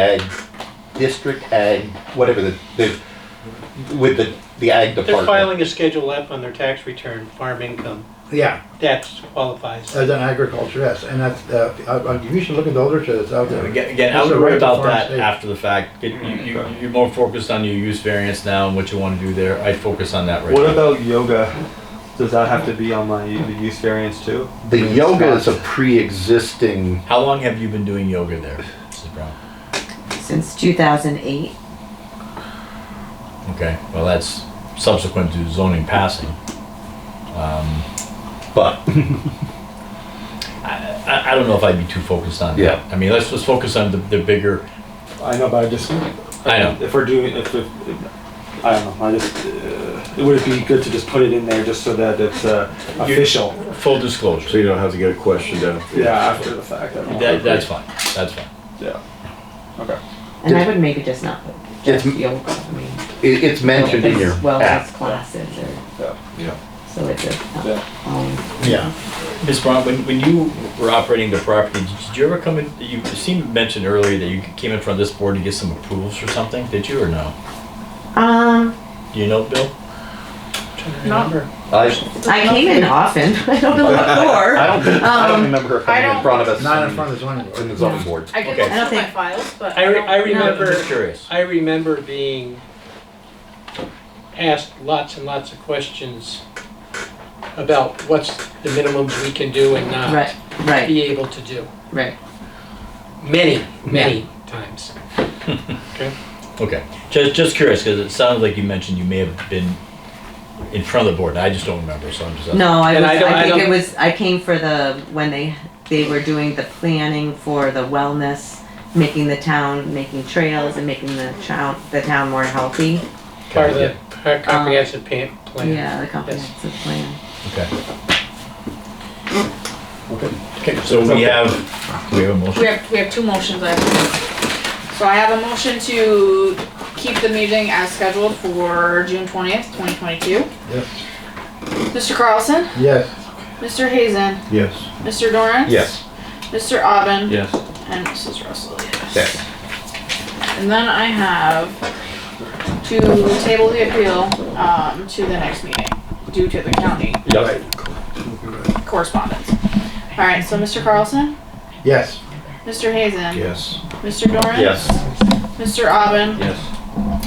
ag, district ag, whatever with the ag They're department. filing a Schedule F on their tax return, farm income. Yeah, That qualifies. as an agriculture, yes, and that's, you should look at the literature that's out there. Again, I That's would a worry right to about farm that state. after the fact. You're more focused on your use variance now and what you want to do there. I'd focus on that right What now. about yoga? Does that have to be on the use variance too? The yoga is a pre-existing, How long have you been doing yoga there, Mrs. Brown? Since 2008. Okay, well, that's subsequent to zoning passing. but I don't know if I'd be too focused on that. Yeah. I mean, let's just focus on the bigger, I know, but I know. If we're doing, if I don't know, I just, would it be good to just put it in there just so that it's official? full disclosure. So you don't have to get it questioned out. Yeah, after the fact. I don't know. That's fine, that's fine. Yeah. Okay. And I would maybe just not put just It's- yoga. I mean, it's mentioned in your wellness app. classes or, Yeah. Yeah. so it's a, Yeah. Yeah. Ms. Brown, when you were operating the property, did you ever come in, you seemed to mention earlier that you came in front of this board to get some approvals for something, did you or no? Do you know, Bill? Trying to remember. I came in often. I don't know what for. I don't remember her coming in front of us. Not in front of the zoning board. In the zoning board. I can Okay. look I don't through my think- files, but I I'm remember, just curious. I remember being asked lots and lots of questions about what's the minimums we can do and not Right, be able to do. right. Many times. Okay. Okay, just curious, because it sounded like you mentioned you may have been in front of the board, and I just don't remember, so I'm just asking. No, And I don't- I think don't- it was, I came for when they were doing the planning for the wellness, making making trails and making the town more healthy. Part of the comprehensive plan. Yeah, the comprehensive plan. Okay. Okay, so we have a motion. we have two motions. So I have a motion to keep the meeting as scheduled for June 20th, 2022. Yes. Mr. Carlson, Yes. Mr. Hazen, Yes. Mr. Dorrance, Yes. Mr. Aubin, Yes. and Mrs. Russell, yes. Yes. And then I have to table the appeal to the next meeting due to the county Yep. correspondence. All right, so Mr. Carlson, Yes. Mr. Hazen, Yes. Mr. Dorrance, Yes. Mr. Aubin, Yes.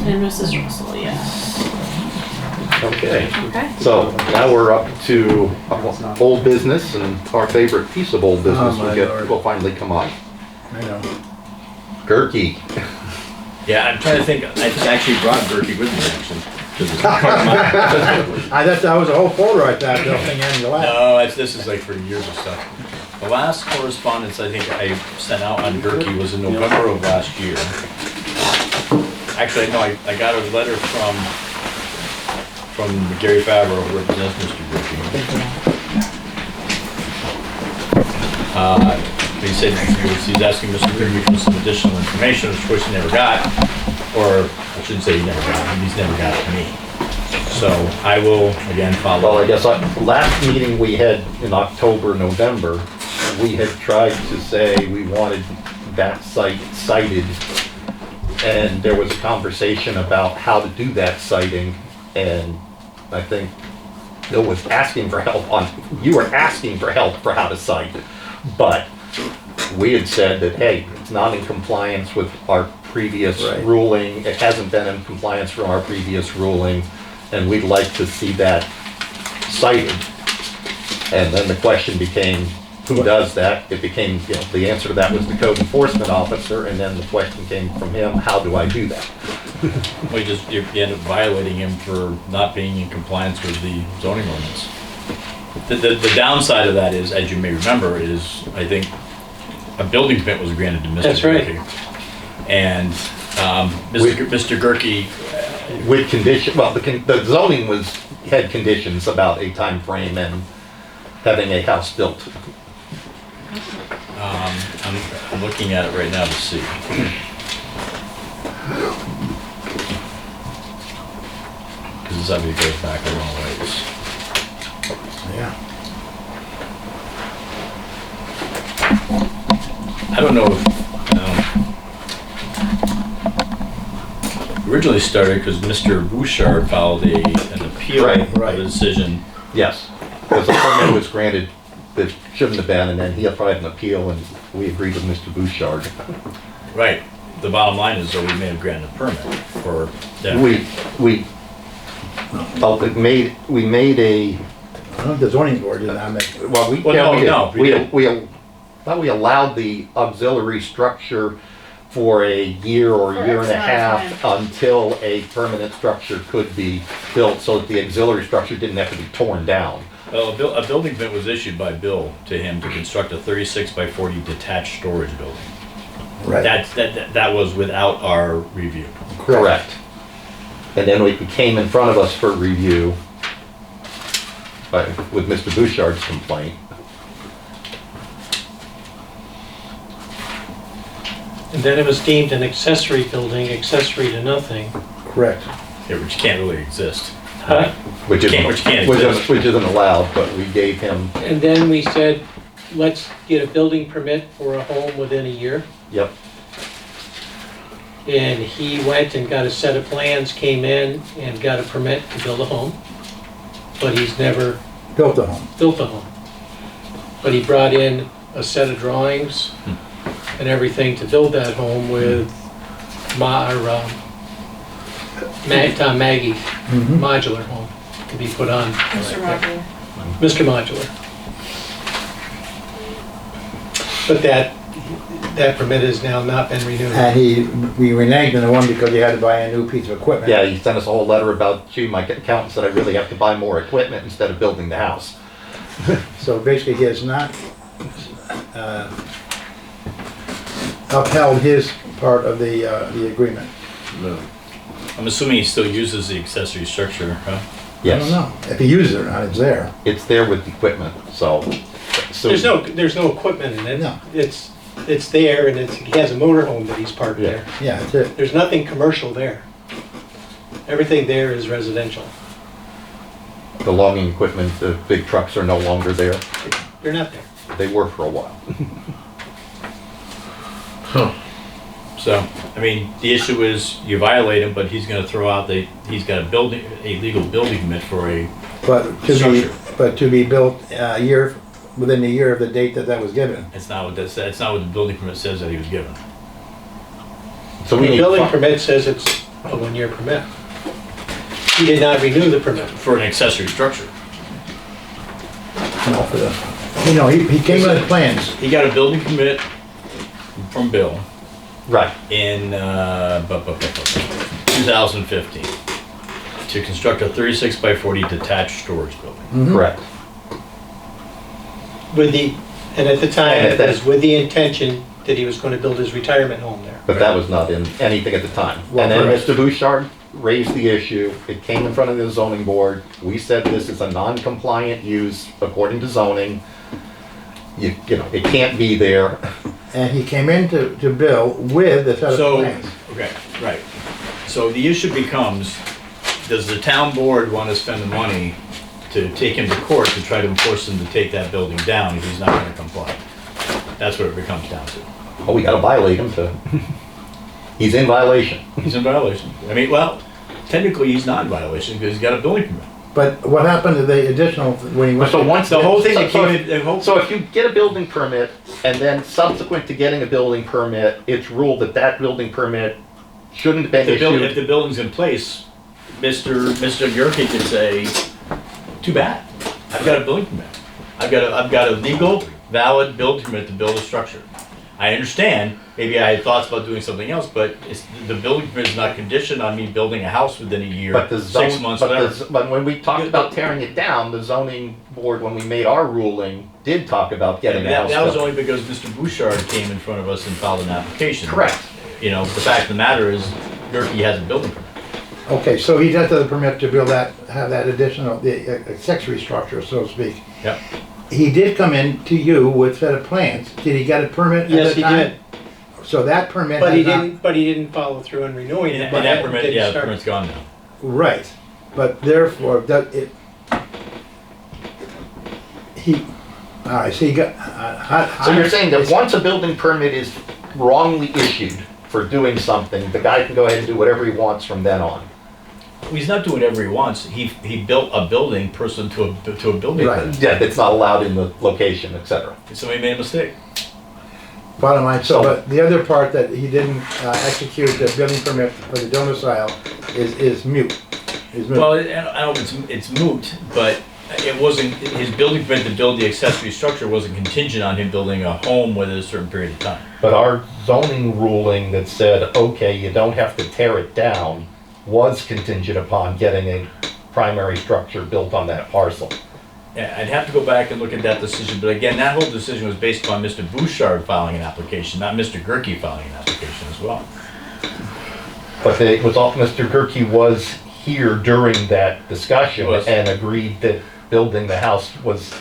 and Mrs. Russell, yes. Okay. Okay. So now we're up to old business, and our favorite piece of old business Oh, my Lord. will finally come on. I know. Gurkey. Yeah, I'm trying to think, I actually brought Gertie with me, actually. 'Cause it's part of my- I thought that was a whole folder right there, Bill, thing on your lap. No, this is like for years of stuff. The last correspondence I think I sent out on Gerke was in November of last year. Actually, no, I got a letter from Gary Favreau, who represents Mr. Gerke. He said he's asking Mr. Gerke for some additional information, which of course he never got, or I shouldn't say he never got, he's never got it to me. So I will again follow. Well, I guess last meeting we had in October, November, we had tried to say we wanted that site cited, and there was a conversation about how to do that citing, and I think Bill was asking for help you were asking for help for how to cite, but we had said that, hey, it's not in compliance with our previous ruling, it hasn't been in compliance from our previous ruling, and we'd like to see that cited. And then the question became, who does that? It became, the answer to that was the code enforcement officer, and then the question came from him, how do I do that? Well, you end up violating him for not being in compliance with the zoning ordinance. The downside of that is, as you may remember, is I think a building permit was granted to Mr. That's right. Gerke. And Mr. Gerke, With condition, well, the zoning had conditions about a time frame and having a house built. I'm looking at it right now to see. Because this obviously goes back a long ways. Yeah. I don't know if, originally started because Mr. Bouchard filed an appeal Right, of right. the decision. Yes, because the permit was granted that shouldn't have been, and then he filed an appeal, and we agreed with Mr. Bouchard. Right. The bottom line is, though, we may have granted a permit for that. We made a, I don't know if the zoning board did not make, well, we, Well, yeah, no, we did. no, we did. We allowed the auxiliary structure for a year or For year X and a amount of half until a permanent structure could be built, so that the auxiliary structure didn't have to be torn down. Well, a building permit was issued by Bill to him to construct a 36 by 40 detached storage building. right. That was without our review. Correct. And then it came in front of us for review with Mr. Bouchard's complaint. And then it was deemed an accessory building, accessory to nothing. Correct. Yeah, which can't really exist. Huh? Which Which can't isn't, exist. which isn't allowed, but we gave him, And then we said, let's get a building permit for a home within a year. yep, And he went and got a set of plans, came in and got a permit to build a home. But he's never Built a home. built a home. But he brought in a set of drawings and everything to build that home with Tom Maggie's modular home to be put on. Mr. Roger. Mr. Modular. But that permit has now not been renewed. And we reneged on the one because he had to buy a new piece of equipment. yeah, he sent us a whole letter about, gee, my accountant said I really have to buy more equipment instead of building the house. So basically, he has not upheld his part of the agreement. I'm assuming he still uses the accessory structure, huh? I don't Yes, know. If he uses it or not, it's there. it's there with equipment, so. There's no equipment in it. No. It's there and he has a motor home that he's parked Yeah. there. Yeah, that's it. There's nothing commercial there. Everything there is residential. The logging equipment, the big trucks are no longer there. They're not there. They were for a while. So, I mean, the issue is you violate him, but he's gonna throw out he's got a legal building permit for a, Structure. But to be built within a year of the date that was given. it's not what the building permit says that he was given. So we The need. building permit says it's a 1-year permit. He did not renew the permit. For an accessory structure. No, for the, he came with plans. He got a building permit from Bill Right, in 2015 to construct a 36 by 40 detached storage building. correct. And at the time, And it that- was with the intention that he was going to build his retirement home there. But that was not in anything at the time. Well, And then correct. Mr. Bouchard raised the issue, it came in front of the zoning board, we said this is a non-compliant use according to zoning. You know, it can't be there. And he came in to Bill with a set of So, plans. okay, right. So the issue becomes, does the town board want to spend the money to take him to court to try to force him to take that building down if he's not going to comply? That's what it becomes down to. Oh, we gotta violate him to, he's in violation. He's in violation. I mean, well, technically he's not in violation because he's got a building permit. But what happened to the additional, when he went? So once The whole thing that so- came in, the whole, So if you get a building permit, and then subsequent to getting a building permit, it's ruled that that building permit shouldn't have been if issued. the building's in place, Mr. Yerke can say, too bad. I've got a building permit. I've got a legal, valid building permit to build a structure. I understand, maybe I had thoughts about doing something else, but the building permit is not conditioned on me building a house within a year, But the 6 zone, months, but whatever. but when we talked about tearing it down, the zoning board, when we made our ruling, did talk about getting the house That was built. only because Mr. Bouchard came in front of us and filed an application. Correct. You know, the fact of the matter is, Yerke has a building permit. Okay, so he does have the permit to build have that additional, the accessory structure, so to speak. Yep. He did come in to you with set of plans. Did he get a permit at the time? Yes, he did. So that permit But he has not- didn't, but he didn't follow through in renewing it. And that permit, Didn't yeah, the start. permit's gone now. Right, but therefore, alright, so you got, So you're saying that once a building permit is wrongly issued for doing something, the guy can go ahead and do whatever he wants from then on. He's not doing whatever he wants. He built a building pursuant to a building Right. permit. Yeah, it's not allowed in the location, et cetera. Somebody made a mistake. Bottom line, so, but the other part that he didn't execute the building permit for the domicile is mute. Is moot. Well, I don't know if it's moot, but it wasn't, his building permit to build the accessory structure wasn't contingent on him building a home within a certain period of time. But our zoning ruling that said, okay, you don't have to tear it down, was contingent upon getting a primary structure built on that parcel. Yeah, I'd have to go back and look at that decision, but again, that whole decision was based upon Mr. Bouchard filing an application, not Mr. Gerke filing an application as well. But it was all, Mr. Gerke was here during that discussion Was. and agreed that building the house was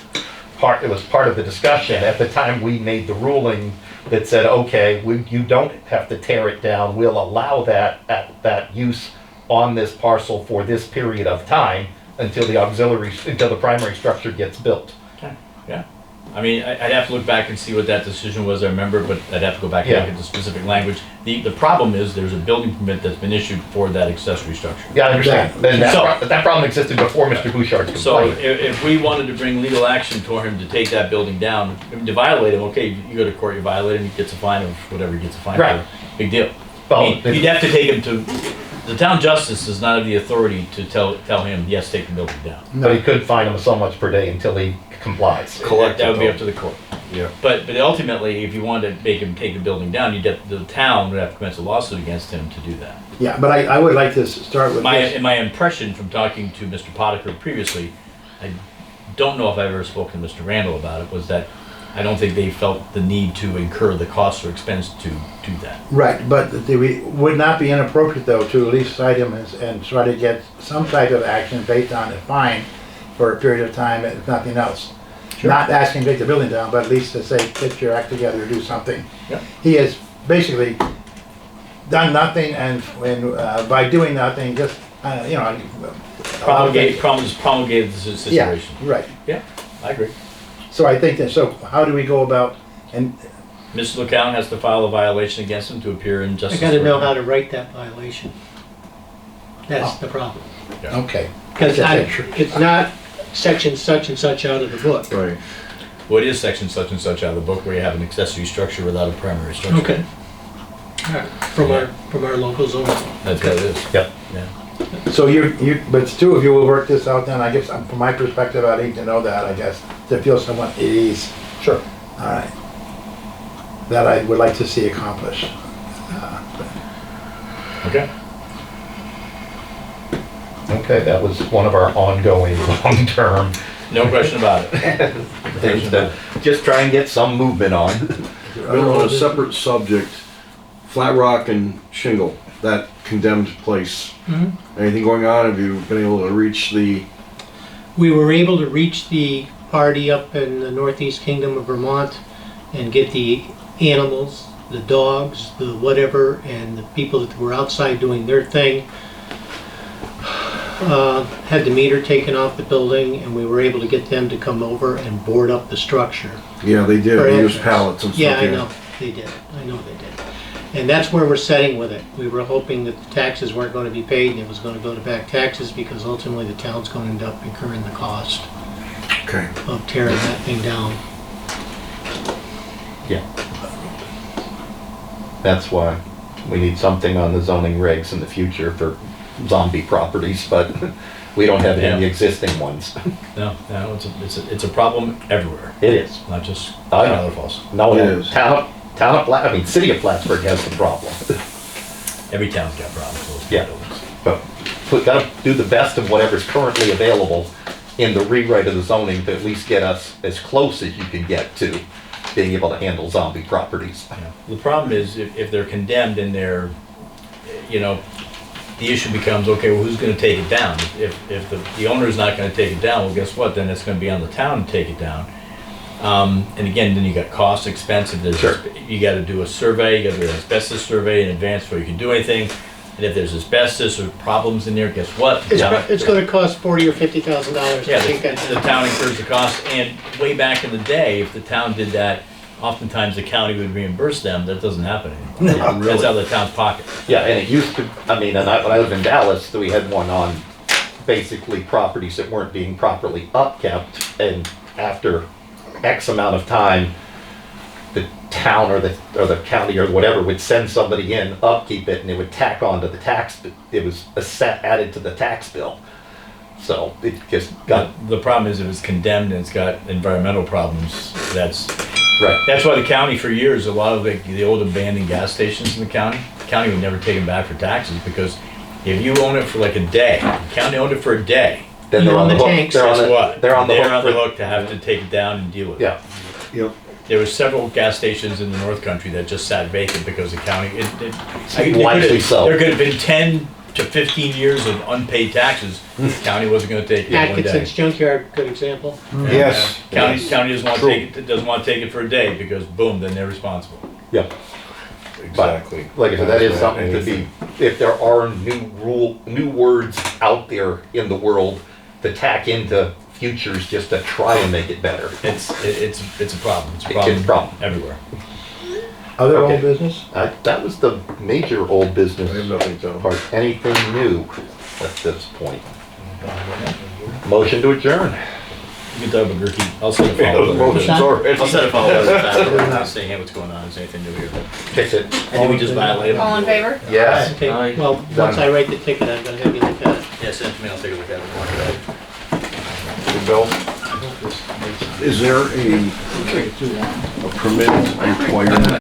part, it was part of the discussion. At the time, we made the ruling that said, okay, you don't have to tear it down, we'll allow that use on this parcel for this period of time until the primary structure gets built. Okay, yeah. I mean, I'd have to look back and see what that decision was, I remember, but I'd have to go back and look Yeah. at the specific language. The problem is, there's a building permit that's been issued for that accessory structure. Yeah, I understand. And So- that problem existed before Mr. Bouchard's So complaint. if we wanted to bring legal action toward him to take that building down, I mean, to violate him, okay, you go to court, you violate him, he gets a fine of whatever he gets a fine Right. for. Big deal. Well, You'd have to take him to, the town justice does not have the authority to tell him, yes, take the building down. But he could fine him so much per day until he complies. That would be up to the court. Yeah. But ultimately, if you wanted to make him take the building down, the town would have to commence a lawsuit against him to do that. Yeah, but I would like to start with this. My impression from talking to Mr. Potiker previously, I don't know if I've ever spoken to Mr. Randall about it, was that I don't think they felt the need to incur the cost or expense to do that. Right, but it would not be inappropriate though to at least cite him and try to get some type of action based on a fine for a period of time, if nothing else. Not asking him to take the building down, but at least to say, get your act together, do something. Yep. He has basically done nothing and by doing nothing, just, Promulgated the Yeah, situation. right. Yeah, I agree. So I think that, so how do we go about, and Mr. LeCounte has to file a violation against him to appear in I justice. gotta know court. how to write that violation. That's the problem. okay. Because That's true. it's not section such and such out of the book. Right. What is section such and such out of the book where you have an accessory structure without a primary structure? Okay. All right, from our local zone. That's what it is. Yep. Yeah. So but the two of you will work this out then, I guess, from my perspective, I'd need to know that, I guess, to feel somewhat at ease. Sure. All right. That I would like to see accomplished. Okay. Okay, that was one of our ongoing, long-term No question about it. things to just try and get some movement on. Bill, on a separate subject, Flat Rock and Shingle, that condemned place. Anything going on? Have you been able to reach the, We were able to reach the party up in the Northeast Kingdom of Vermont and get the animals, the dogs, the whatever, and the people that were outside doing their thing. Had the meter taken off the building, and we were able to get them to come over and board up the structure. yeah, they did, For they used entrance. pallets and stuff. Yeah, I know, they did, I know they did. And that's where we're setting with it. We were hoping that the taxes weren't gonna be paid, and it was gonna go to back taxes, because ultimately the town's gonna end up incurring the cost Okay. of tearing that thing down. Yeah. That's why we need something on the zoning regs in the future for zombie properties, but we don't have any Yeah. existing ones. No, it's a problem everywhere, It is. not just I know. Tyler Falls. No, It is. town of City of Plattsburgh has the problem. Every town's got problems with those Yeah. buildings. But we gotta do the best of whatever's currently available in the rewrite of the zoning to at least get us as close as you can get to being able to handle zombie properties. Yeah. The problem is if they're condemned and they're, the issue becomes, okay, well, who's gonna take it down? If the owner's not gonna take it down, well, guess what? Then it's gonna be on the town to take it down. And again, then you got cost, expense, if there's, Sure. you gotta do a survey, you gotta do an asbestos survey in advance before you can do anything. And if there's asbestos or problems in there, guess what? It's gonna cost $40,000 or $50,000, I Yeah, think the that's. town incurs the cost, and way back in the day, if the town did that, oftentimes the county would reimburse them, that doesn't happen anymore. That's out of the town's pocket. Yeah, and it used to, I mean, when I lived in Dallas, we had one on basically properties that weren't being properly upkept, and after X amount of time, the town or the county or whatever would send somebody in, upkeep it, and it would tack onto the tax, it was added to the tax bill. So it just got, The problem is if it's condemned and it's got environmental problems, that's right, why the county for years, a lot of the old abandoned gas stations in the county would never take them back for taxes, because if you own it for like a day, the county owned it for a day, then You they're own on the the hook. tanks. They're on guess the, what? they're on the hook. hook to have to take it down and deal with it. Yeah, Yep. There were several gas stations in the North Country that just sat vacant because the county, Wisely so. There could have been 10 to 15 years of unpaid taxes, the county wasn't gonna take it one day. Atkinson's Junkyard, good example. Yes. County yes. doesn't want to True. take it, doesn't want to take it for a day, because boom, then they're responsible. yeah. Exactly. Like I said, that is That's something to be, if there are new words out there in the world to tack into futures just to try and make it better. It's a problem, it's a It's a problem. everywhere. Other Okay. old business? That was the major old I have business nothing, Tom. part. Anything new at this point? Motion to adjourn. You can talk about Gerke, I'll set a Yeah, the follow-up. motion's already- I'll set a follow-up after, saying, hey, what's going on, is anything new here? Fix it. And did we just violate All in favor? Yes. Okay, Aye. well, once I write the ticket, I'm gonna have you look at it. Yeah, send it to me, I'll take a look at it. Bill? Is there a permit requirement